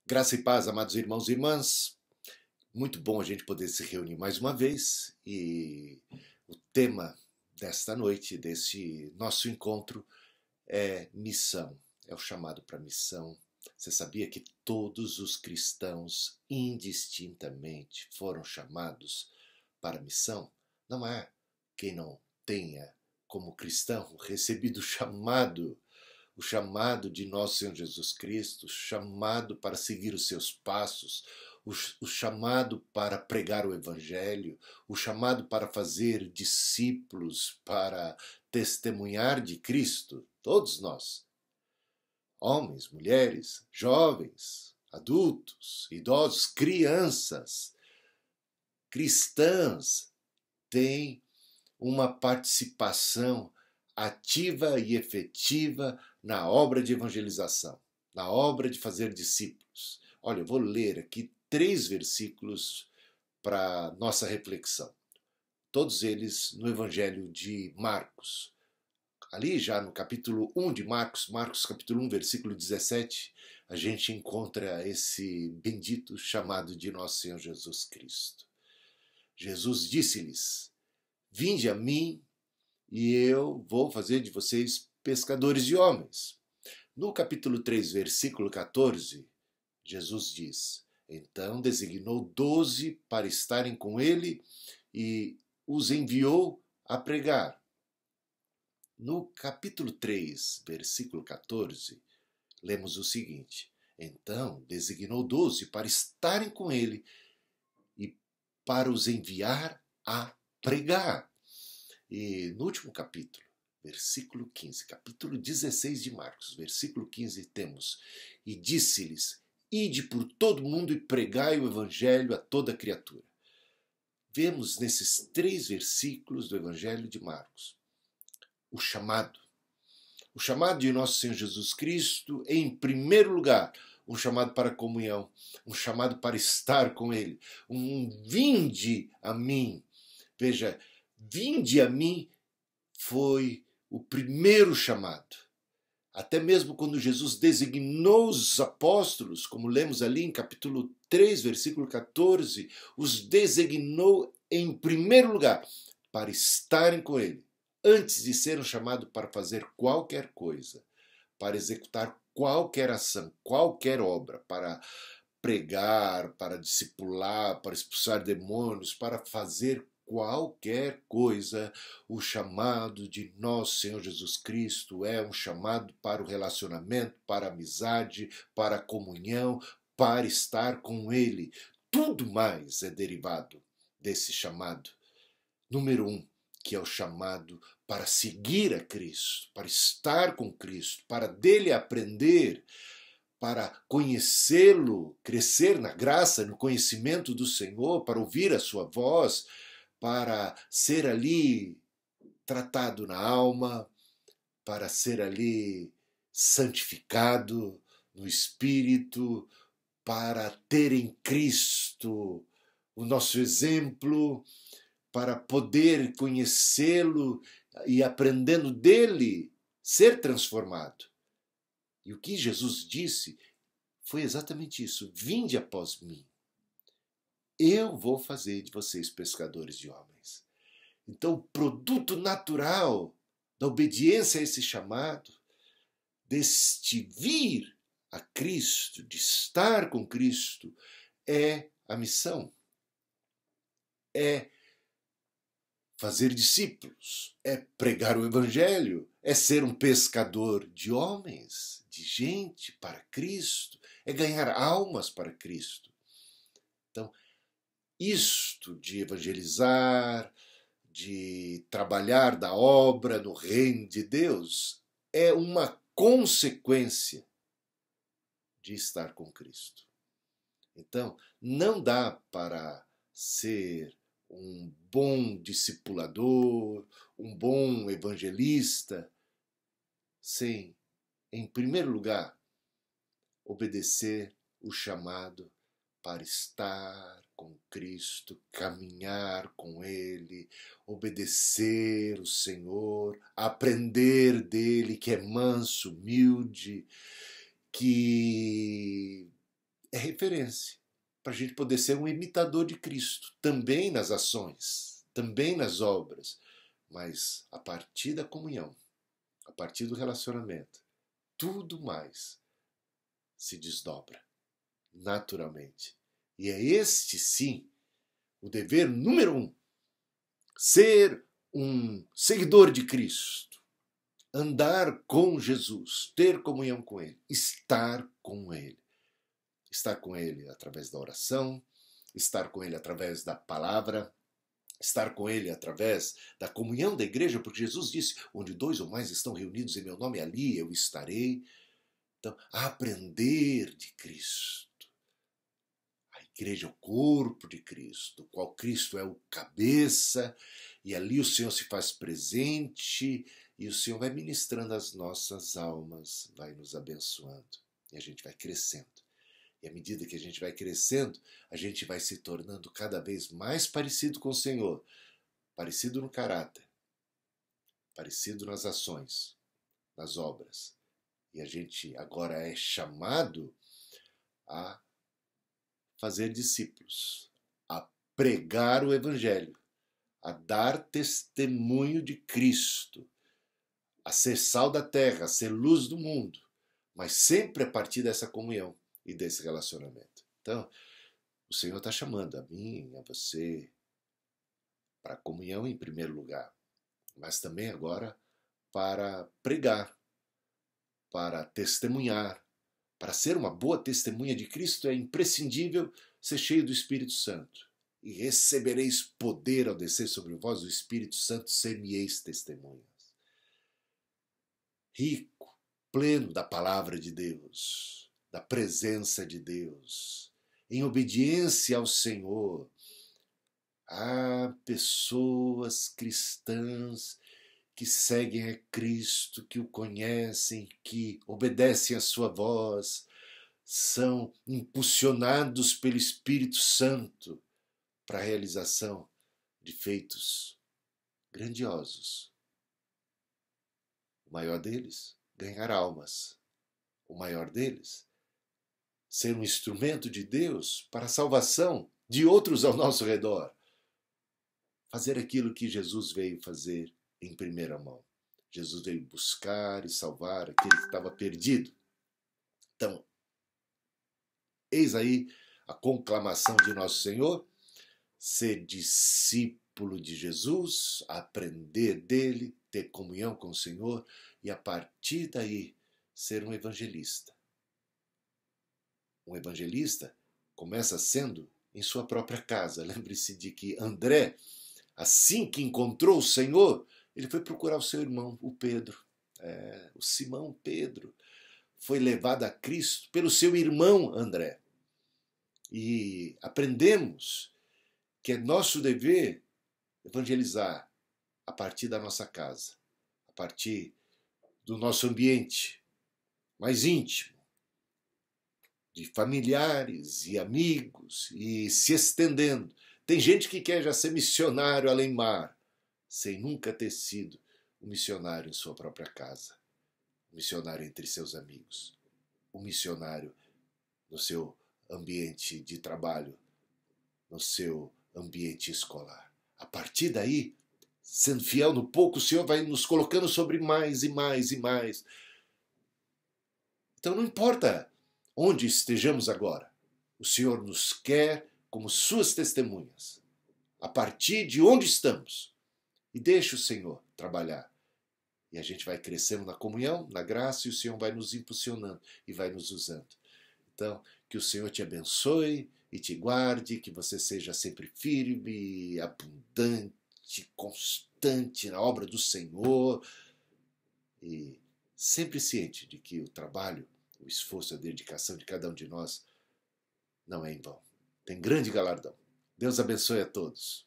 Graça e paz, amados irmãos e irmãs. Muito bom a gente poder se reunir mais uma vez e o tema desta noite, desse nosso encontro, é missão. É o chamado para missão. Você sabia que todos os cristãos, indistintamente, foram chamados para a missão? Não há quem não tenha, como cristão, recebido o chamado de nosso Senhor Jesus Cristo, o chamado para seguir os seus passos, o chamado para pregar o Evangelho, o chamado para fazer discípulos, para testemunhar de Cristo, todos nós, homens, mulheres, jovens, adultos, idosos, crianças, cristãs, têm uma participação ativa e efetiva na obra de evangelização, na obra de fazer discípulos. Olha, eu vou ler aqui 3 versículos para nossa reflexão. Todos eles no Evangelho de Marcos. Ali já no capítulo 1 de Marcos capítulo 1, versículo 17, a gente encontra esse bendito chamado de nosso Senhor Jesus Cristo. Jesus disse-lhes: Vinde a mim e eu vou fazer de vocês pescadores de homens. No capítulo 3, versículo 14, Jesus diz: Então designou 12 para estarem com ele e os enviou a pregar. No capítulo 3, versículo 14, lemos o seguinte: Então designou 12 para estarem com ele e para os enviar a pregar. E no último capítulo, versículo 15, capítulo 16 de Marcos, versículo 15, temos: E disse-lhes: Ide por todo o mundo e pregai o evangelho a toda criatura. Vemos nesses 3 versículos do Evangelho de Marcos o chamado de nosso Senhor Jesus Cristo, em primeiro lugar, um chamado para a comunhão, um chamado para estar com Ele, um vinde a mim. Veja, vinde a mim foi o primeiro chamado. Até mesmo quando Jesus designou os apóstolos, como lemos ali em capítulo 3, versículo 14, os designou em primeiro lugar para estarem com Ele, antes de serem chamados para fazer qualquer coisa, para executar qualquer ação, qualquer obra, para pregar, para discipular, para expulsar demônios, para fazer qualquer coisa. O chamado de nosso Senhor Jesus Cristo é um chamado para o relacionamento, para a amizade, para a comunhão, para estar com Ele. Tudo mais é derivado desse chamado. Número 1, que é o chamado para seguir a Cristo, para estar com Cristo, para dele aprender, para conhecê-lo, crescer na graça, no conhecimento do Senhor, para ouvir a sua voz, para ser ali tratado na alma, para ser ali santificado no Espírito, para ter em Cristo o nosso exemplo, para poder conhecê-lo e aprendendo dele, ser transformado. E o que Jesus disse foi exatamente isso: vinde após mim. Eu vou fazer de vocês pescadores de homens. Então, o produto natural da obediência a esse chamado, deste vir a Cristo, de estar com Cristo, é a missão. É fazer discípulos, é pregar o Evangelho, é ser um pescador de homens, de gente para Cristo, é ganhar almas para Cristo. Então, isto de evangelizar, de trabalhar da obra no reino de Deus, é uma consequência de estar com Cristo. Então, não dá para ser um bom discipulador, um bom evangelista, sem, em primeiro lugar, obedecer o chamado para estar com Cristo, caminhar com Ele, obedecer o Senhor, aprender dele, que é manso, humilde, que é referência para a gente poder ser um imitador de Cristo, também nas ações, também nas obras, mas a partir da comunhão, a partir do relacionamento, tudo mais se desdobra naturalmente. E é este, sim, o dever número 1, ser um seguidor de Cristo, andar com Jesus, ter comunhão com Ele, estar com Ele. Estar com Ele através da oração, estar com Ele através da palavra, estar com Ele através da comunhão da igreja, porque Jesus disse, onde 2 ou mais estão reunidos em meu nome, ali eu estarei. Então, aprender de Cristo. A igreja é o corpo de Cristo, do qual Cristo é o cabeça, e ali o Senhor se faz presente, e o Senhor vai ministrando as nossas almas, vai nos abençoando, e a gente vai crescendo. E à medida que a gente vai crescendo, a gente vai se tornando cada vez mais parecido com o Senhor, parecido no caráter, parecido nas ações, nas obras. E a gente agora é chamado a fazer discípulos, a pregar o Evangelho, a dar testemunho de Cristo, a ser sal da terra, a ser luz do mundo, mas sempre a partir dessa comunhão e desse relacionamento. Então, o Senhor está chamando a mim, a você, para a comunhão em primeiro lugar, mas também agora para pregar, para testemunhar. Para ser uma boa testemunha de Cristo é imprescindível ser cheio do Espírito Santo. E recebereis poder ao descer sobre vós o Espírito Santo, ser-me-eis testemunhas. Rico, pleno da palavra de Deus, da presença de Deus, em obediência ao Senhor. Há pessoas cristãs que seguem a Cristo, que o conhecem, que obedecem à sua voz, são impulsionados pelo Espírito Santo para a realização de feitos grandiosos. O maior deles, ganhar almas. O maior deles, ser um instrumento de Deus para a salvação de outros ao nosso redor. Fazer aquilo que Jesus veio fazer em primeira mão. Jesus veio buscar e salvar aquele que estava perdido. Então, eis aí a conclamação de nosso Senhor, ser discípulo de Jesus, aprender dele, ter comunhão com o Senhor e a partir daí ser um evangelista. Um evangelista começa sendo em sua própria casa. Lembre-se de que André, assim que encontrou o Senhor, ele foi procurar o seu irmão, o Pedro. O Simão Pedro foi levado a Cristo pelo seu irmão André. E aprendemos que é nosso dever evangelizar a partir da nossa casa, a partir do nosso ambiente mais íntimo, de familiares e amigos, e se estendendo. Tem gente que quer já ser missionário além mar, sem nunca ter sido um missionário em sua própria casa, um missionário entre seus amigos, um missionário no seu ambiente de trabalho, no seu ambiente escolar. A partir daí, sendo fiel no pouco, o Senhor vai nos colocando sobre mais e mais e mais. Então não importa onde estejamos agora, o Senhor nos quer como suas testemunhas, a partir de onde estamos. E deixa o Senhor trabalhar. E a gente vai crescendo na comunhão, na graça, e o Senhor vai nos impulsionando e vai nos usando. Então, que o Senhor te abençoe e te guarde, que você seja sempre firme, abundante, constante na obra do Senhor e sempre ciente de que o trabalho, o esforço, a dedicação de cada um de nós não é em vão. Tem grande galardão. Deus abençoe a todos.